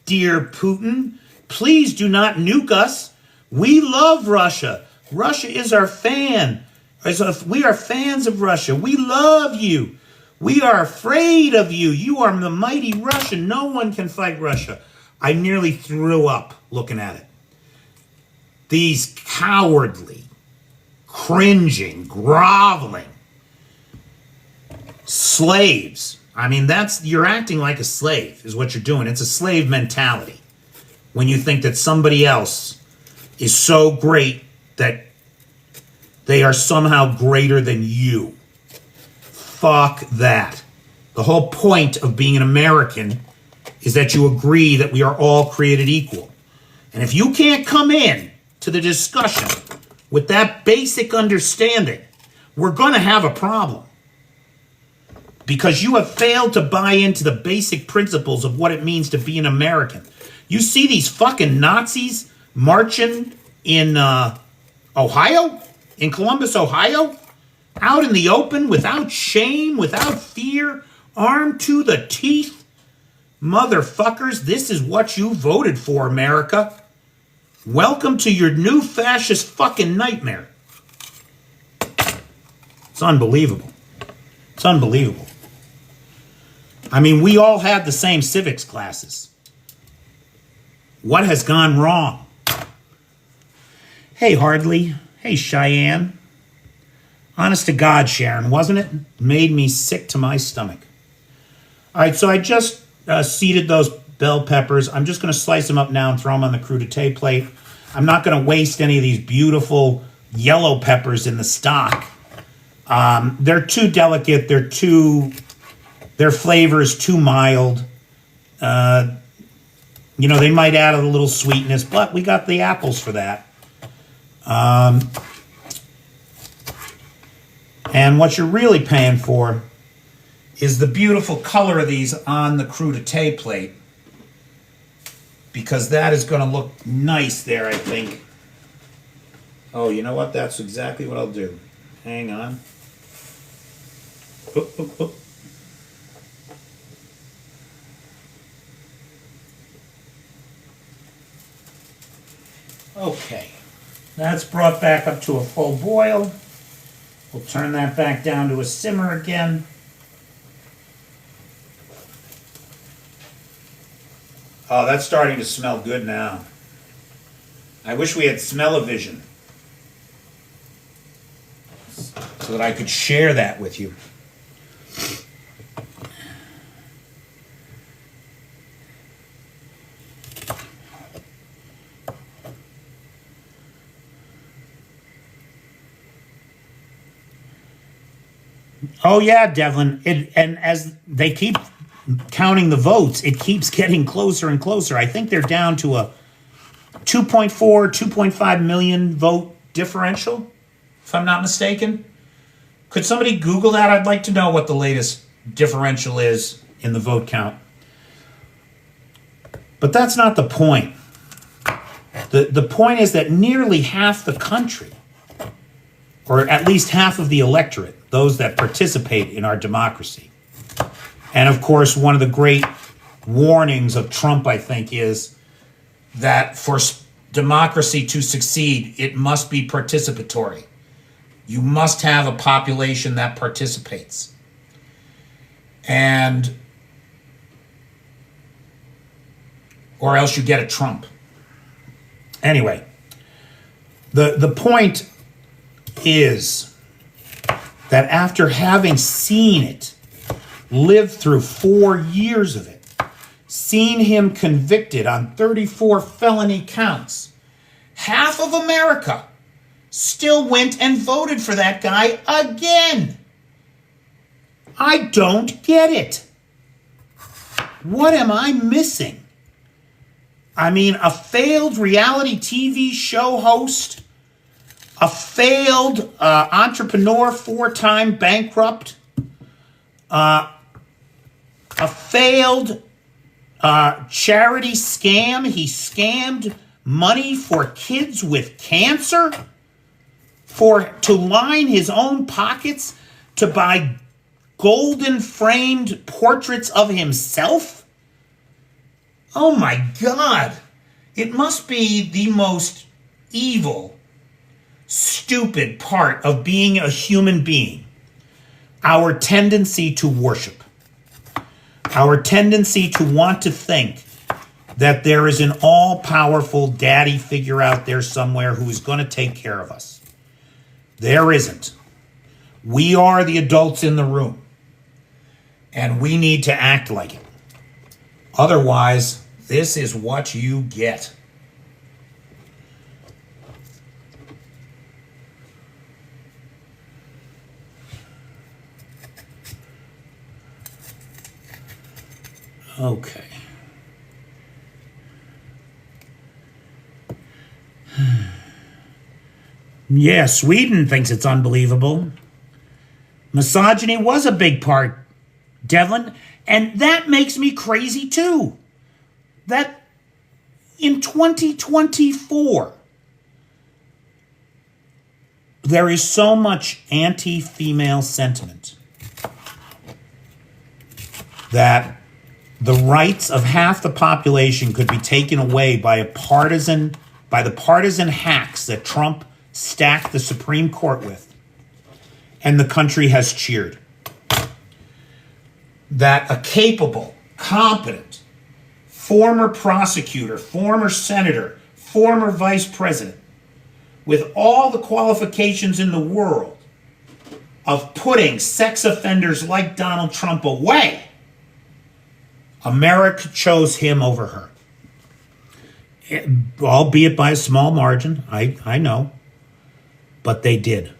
dear Putin. Please do not nuke us. We love Russia. Russia is our fan. We are fans of Russia. We love you. We are afraid of you. You are the mighty Russia. No one can fight Russia." I nearly threw up looking at it. These cowardly, cringing, groveling slaves. I mean, you're acting like a slave is what you're doing. It's a slave mentality. When you think that somebody else is so great that they are somehow greater than you. Fuck that. The whole point of being an American is that you agree that we are all created equal. And if you can't come in to the discussion with that basic understanding, we're going to have a problem. Because you have failed to buy into the basic principles of what it means to be an American. You see these fucking Nazis marching in Ohio? In Columbus, Ohio? Out in the open, without shame, without fear, armed to the teeth? Motherfuckers, this is what you voted for, America. Welcome to your new fascist fucking nightmare. It's unbelievable. It's unbelievable. I mean, we all had the same civics classes. What has gone wrong? Hey, Hardley. Hey, Cheyenne. Honest to God, Sharon, wasn't it? Made me sick to my stomach. All right, so I just seeded those bell peppers. I'm just going to slice them up now and throw them on the crudité plate. I'm not going to waste any of these beautiful yellow peppers in the stock. They're too delicate. Their flavor is too mild. You know, they might add a little sweetness, but we got the apples for that. And what you're really paying for is the beautiful color of these on the crudité plate, because that is going to look nice there, I think. Oh, you know what? That's exactly what I'll do. Hang on. Oop, oop, oop. Okay, that's brought back up to a full boil. We'll turn that back down to a simmer again. Oh, that's starting to smell good now. I wish we had smell-o-vision so that I could share that with you. Oh yeah, Devlin. And as they keep counting the votes, it keeps getting closer and closer. I think they're down to a 2.4, 2.5 million vote differential, if I'm not mistaken. Could somebody Google that? I'd like to know what the latest differential is in the vote count. But that's not the point. The point is that nearly half the country, or at least half of the electorate, those that participate in our democracy. And of course, one of the great warnings of Trump, I think, is that for democracy to succeed, it must be participatory. You must have a population that participates. And, or else you get a Trump. Anyway, the point is that after having seen it, lived through 4 years of it, seen him convicted on 34 felony counts, half of America still went and voted for that guy again. I don't get it. What am I missing? I mean, a failed reality TV show host, a failed entrepreneur, 4-time bankrupt, a failed charity scam. He scammed money for kids with cancer to line his own pockets to buy golden framed portraits of himself. Oh my God. It must be the most evil, stupid part of being a human being. Our tendency to worship. Our tendency to want to think that there is an all-powerful daddy figure out there somewhere who is going to take care of us. There isn't. We are the adults in the room, and we need to act like it. Otherwise, this is what you get. Okay. Yeah, Sweden thinks it's unbelievable. Misogyny was a big part, Devlin, and that makes me crazy too. That in 2024, there is so much anti-female sentiment that the rights of half the population could be taken away by the partisan hacks that Trump stacked the Supreme Court with. And the country has cheered. that a capable, competent, former prosecutor, former senator, former vice president, with all the qualifications in the world of putting sex offenders like Donald Trump away, America chose him over her. Albeit by a small margin, I know, but they did.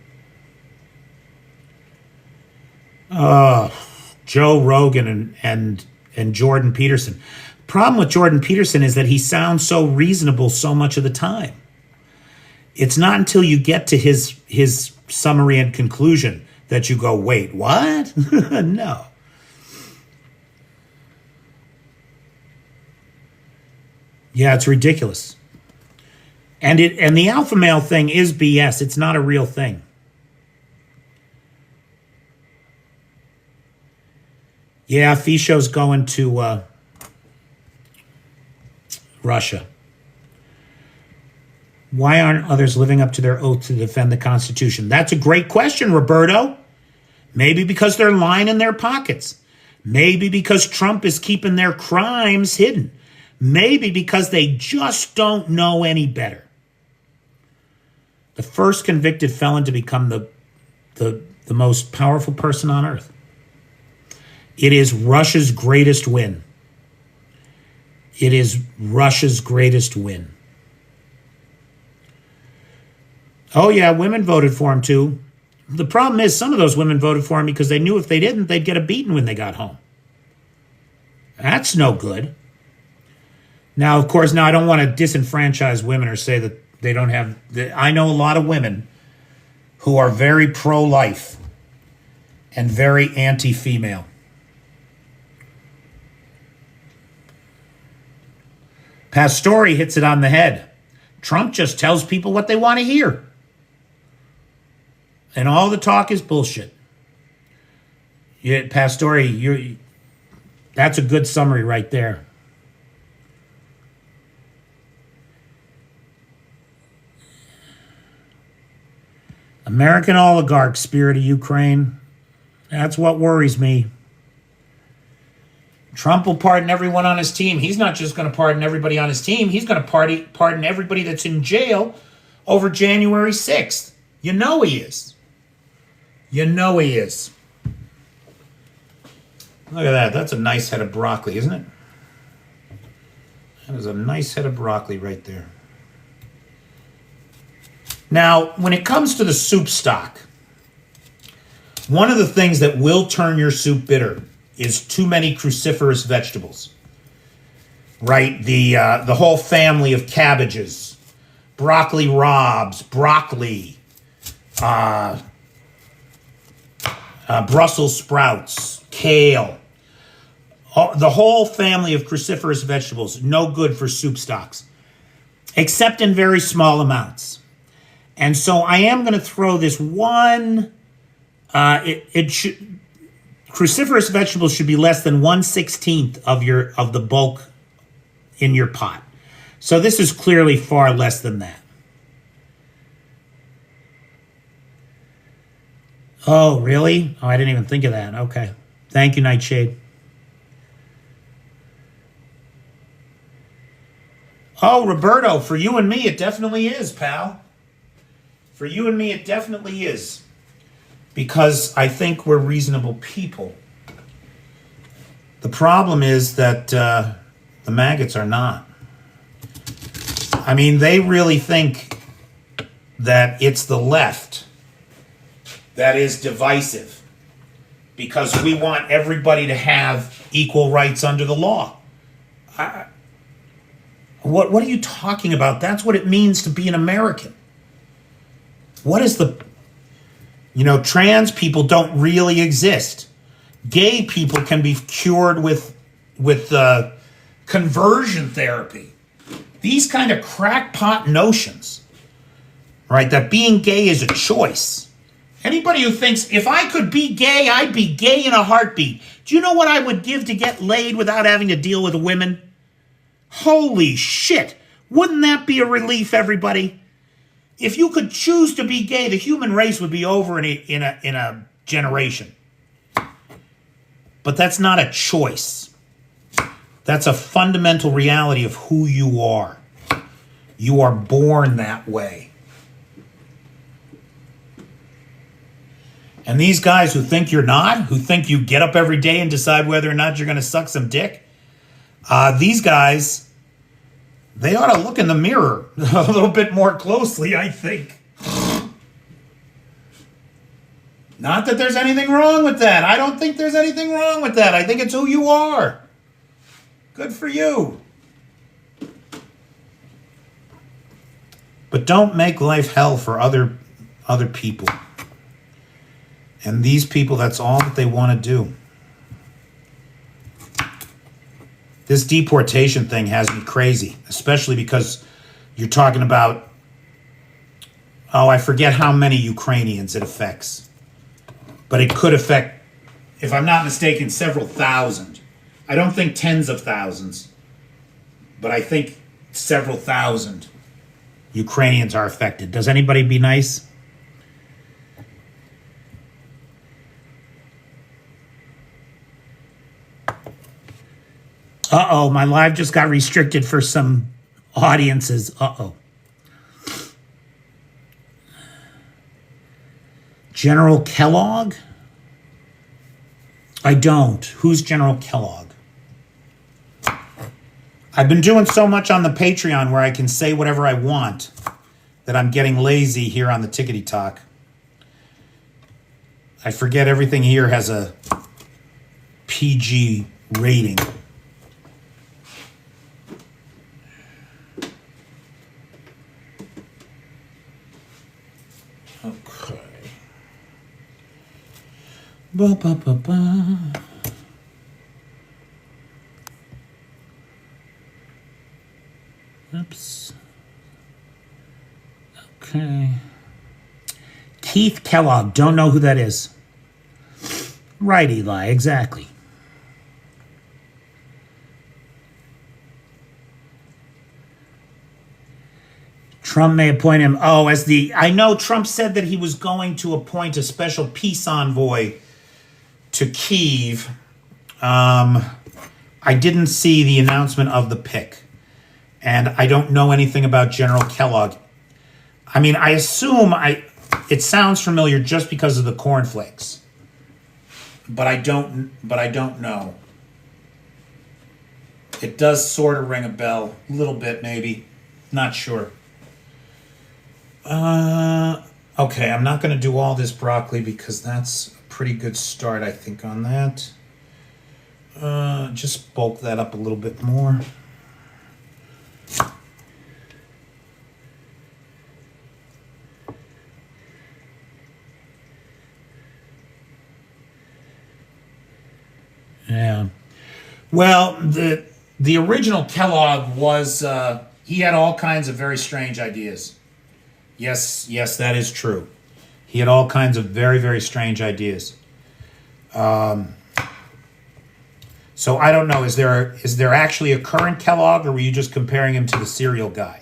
Joe Rogan and Jordan Peterson. Problem with Jordan Peterson is that he sounds so reasonable so much of the time. It's not until you get to his summary and conclusion that you go, wait, what? No. Yeah, it's ridiculous. And the alpha male thing is BS. It's not a real thing. Yeah, Fisho's going to Russia. Why aren't others living up to their oath to defend the Constitution? That's a great question, Roberto. Maybe because they're lying in their pockets. Maybe because Trump is keeping their crimes hidden. Maybe because they just don't know any better. The first convicted felon to become the most powerful person on earth. It is Russia's greatest win. It is Russia's greatest win. Oh yeah, women voted for him too. The problem is some of those women voted for him because they knew if they didn't, they'd get a beating when they got home. That's no good. Now, of course, I don't want to disenfranchise women or say that they don't have... I know a lot of women who are very pro-life and very anti-female. Pastore hits it on the head. Trump just tells people what they want to hear. And all the talk is bullshit. Yeah, Pastore, that's a good summary right there. American oligarch spirit of Ukraine. That's what worries me. Trump will pardon everyone on his team. He's not just going to pardon everybody on his team. He's going to pardon everybody that's in jail over January 6th. You know he is. You know he is. Look at that. That's a nice head of broccoli, isn't it? That is a nice head of broccoli right there. Now, when it comes to the soup stock, one of the things that will turn your soup bitter is too many cruciferous vegetables. Right? The whole family of cabbages, broccoli raabs, broccoli, Brussels sprouts, kale. The whole family of cruciferous vegetables, no good for soup stocks, except in very small amounts. And so I am going to throw this one. Cruciferous vegetables should be less than 1/16 of the bulk in your pot. So this is clearly far less than that. Oh, really? Oh, I didn't even think of that. Okay. Thank you, Nightshade. Oh, Roberto, for you and me, it definitely is, pal. For you and me, it definitely is. Because I think we're reasonable people. The problem is that the maggots are not. I mean, they really think that it's the left that is divisive because we want everybody to have equal rights under the law. What are you talking about? That's what it means to be an American. What is the... trans people don't really exist. Gay people can be cured with conversion therapy. These kind of crackpot notions, right? That being gay is a choice. Anybody who thinks, if I could be gay, I'd be gay in a heartbeat. Do you know what I would give to get laid without having to deal with women? Holy shit. Wouldn't that be a relief, everybody? If you could choose to be gay, the human race would be over in a generation. But that's not a choice. That's a fundamental reality of who you are. You are born that way. And these guys who think you're not, who think you get up every day and decide whether or not you're going to suck some dick, these guys, they ought to look in the mirror a little bit more closely, I think. Not that there's anything wrong with that. I don't think there's anything wrong with that. I think it's who you are. Good for you. But don't make life hell for other people. And these people, that's all that they want to do. This deportation thing has me crazy, especially because you're talking about, I forget how many Ukrainians it affects. But it could affect, if I'm not mistaken, several thousand. I don't think tens of thousands, but I think several thousand Ukrainians are affected. Does anybody be nice? Uh-oh, my live just got restricted for some audiences. Uh-oh. General Kellogg? I don't. Who's General Kellogg? I've been doing so much on the Patreon where I can say whatever I want that I'm getting lazy here on the Tickety Talk. I forget everything here has a PG rating. Okay. Ba, ba, ba, ba. Oops. Okay. Keith Kellogg. Don't know who that is. Right, Eli. Exactly. Trump may appoint him. As the... I know Trump said that he was going to appoint a special peace envoy to Kyiv. I didn't see the announcement of the pick. And I don't know anything about General Kellogg. I mean, I assume it sounds familiar just because of the cornflakes. But I don't know. It does sort of ring a bell. A little bit, maybe. Not sure. Okay, I'm not going to do all this broccoli because that's a pretty good start, I think, on that. Just bulk that up a little bit more. Yeah. Well, the original Kellogg was, he had all kinds of very strange ideas. Yes, that is true. He had all kinds of very, very strange ideas. So I don't know, is there actually a current Kellogg, or were you just comparing him to the cereal guy?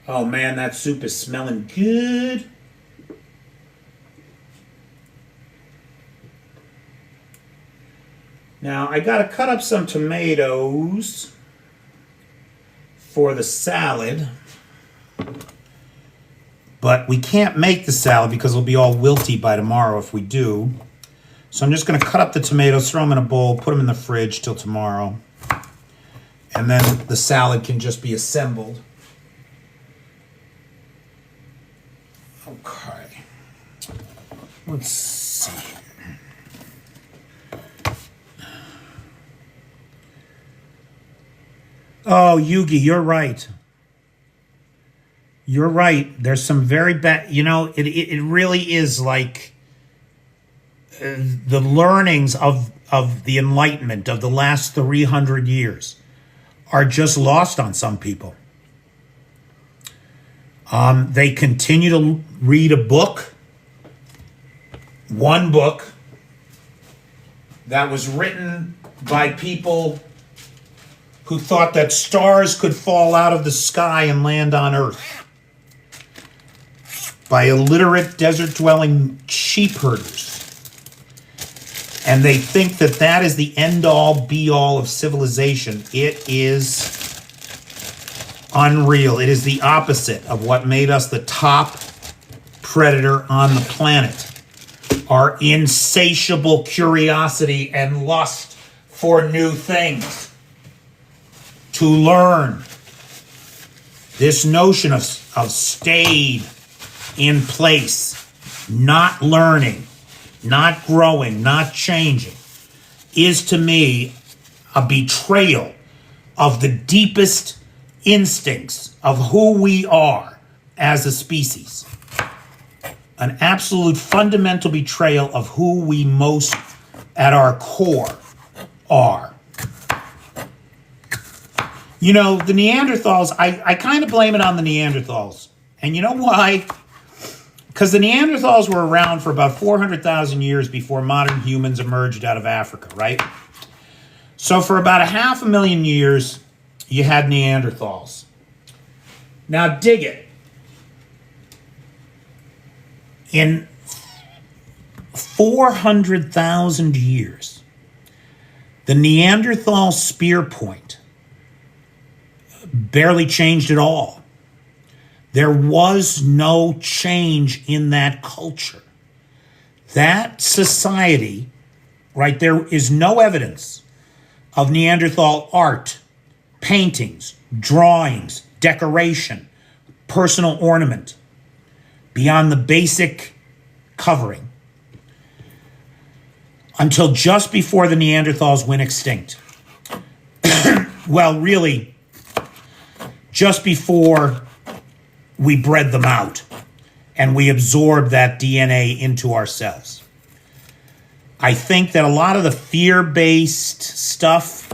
Oh man, that soup is smelling good. Now, I got to cut up some tomatoes for the salad. But we can't make the salad because it'll be all wilty by tomorrow if we do. So I'm just going to cut up the tomatoes, throw them in a bowl, put them in the fridge till tomorrow. And then the salad can just be assembled. Okay. Let's see. Oh, Yugi, you're right. You're right. There's some very bad, it really is like the learnings of the Enlightenment of the last 300 years are just lost on some people. They continue to read one book, that was written by people who thought that stars could fall out of the sky and land on Earth, by illiterate desert-dwelling sheep herders. And they think that that is the end-all, be-all of civilization. It is unreal. It is the opposite of what made us the top predator on the planet. Our insatiable curiosity and lust for new things. To learn. This notion of stayed in place, not learning, not growing, not changing, is to me a betrayal of the deepest instincts of who we are as a species. An absolute fundamental betrayal of who we most at our core are. You know, the Neanderthals, I kind of blame it on the Neanderthals. And you know why? Because the Neanderthals were around for about 400,000 years before modern humans emerged out of Africa, right? So for about 500,000 years, you had Neanderthals. Now dig it. In 400,000 years, the Neanderthal spear point barely changed at all. There was no change in that culture. That society, right, there is no evidence of Neanderthal art, paintings, drawings, decoration, personal ornament, beyond the basic covering, until just before the Neanderthals went extinct. Well, really, just before we bred them out and we absorbed that DNA into ourselves. I think that a lot of the fear-based stuff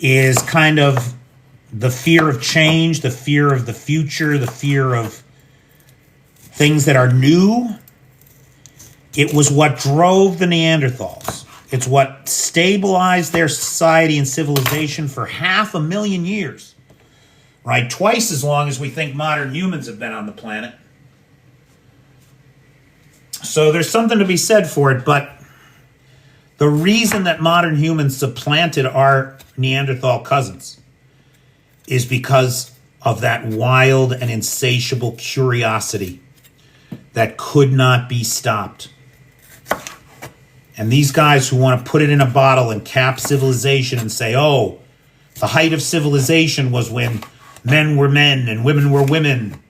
is kind of the fear of change, the fear of the future, the fear of things that are new. It was what drove the Neanderthals. It's what stabilized their society and civilization for 500,000 years. Right? Twice as long as we think modern humans have been on the planet. So there's something to be said for it, but the reason that modern humans supplanted our Neanderthal cousins is because of that wild and insatiable curiosity that could not be stopped. And these guys who want to put it in a bottle and cap civilization and say, oh, the height of civilization was when men were men and women were women,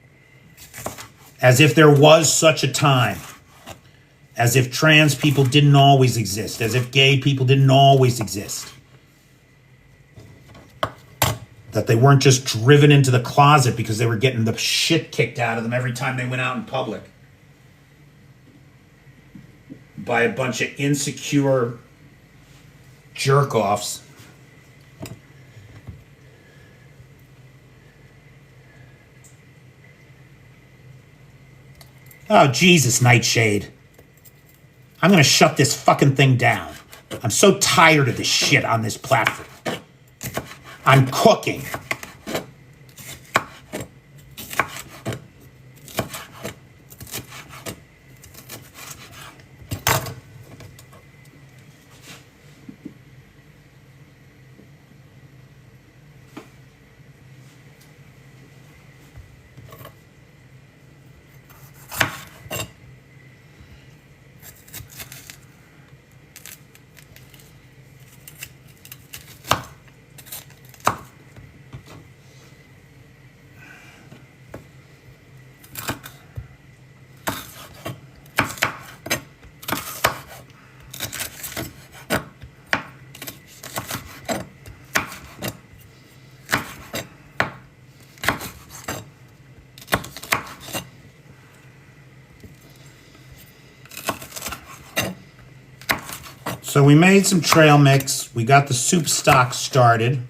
as if there was such a time, as if trans people didn't always exist, as if gay people didn't always exist, that they weren't just driven into the closet because they were getting the shit kicked out of them every time they went out in public by a bunch of insecure jerk-offs. Oh, Jesus, Nightshade. I'm going to shut this fucking thing down. I'm so tired of this shit on this platform. I'm cooking. So we made some trail mix. We got the soup stock started.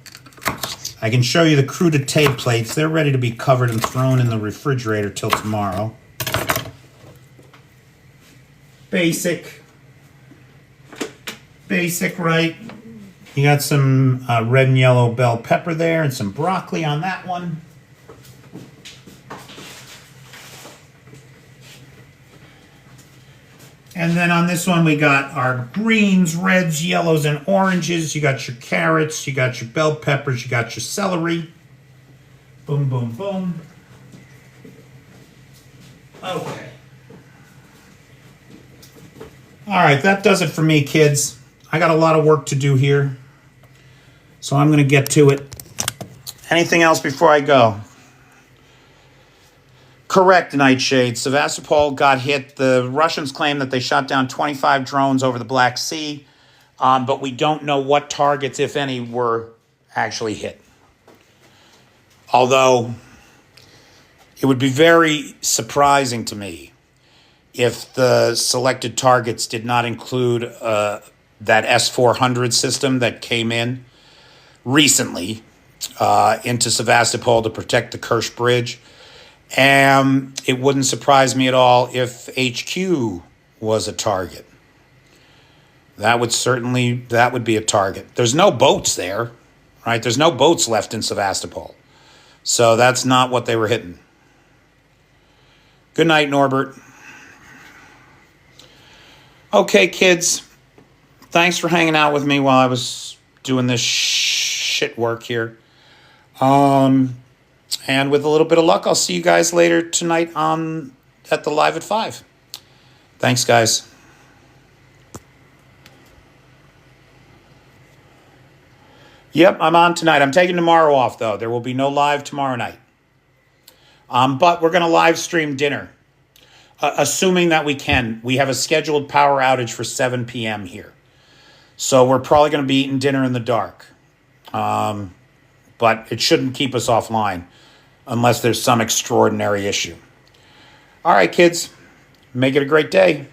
I can show you the crudité plates. They're ready to be covered and thrown in the refrigerator till tomorrow. Basic. basic, right? You got some red and yellow bell pepper there and some broccoli on that one. And then on this one, we got our greens, reds, yellows, and oranges. You got your carrots, you got your bell peppers, you got your celery. Boom, boom, boom. Okay. All right, that does it for me, kids. I got a lot of work to do here, so I'm going to get to it. Anything else before I go? Correct, Nightshade. Sevastopol got hit. The Russians claim that they shot down 25 drones over the Black Sea, but we don't know what targets, if any, were actually hit. Although it would be very surprising to me if the selected targets did not include that S-400 system that came in recently into Sevastopol to protect the Kerch Bridge. And it wouldn't surprise me at all if HQ was a target. That would be a target. There's no boats there, right? There's no boats left in Sevastopol. So that's not what they were hitting. Good night, Norbert. Okay, kids. Thanks for hanging out with me while I was doing this shit work here. And with a little bit of luck, I'll see you guys later tonight at the Live at 5. Thanks, guys. Yep, I'm on tonight. I'm taking tomorrow off, though. There will be no live tomorrow night. But we're going to live stream dinner, assuming that we can. We have a scheduled power outage for 7 p.m. here. So we're probably going to be eating dinner in the dark. But it shouldn't keep us offline unless there's some extraordinary issue. All right, kids. Make it a great day.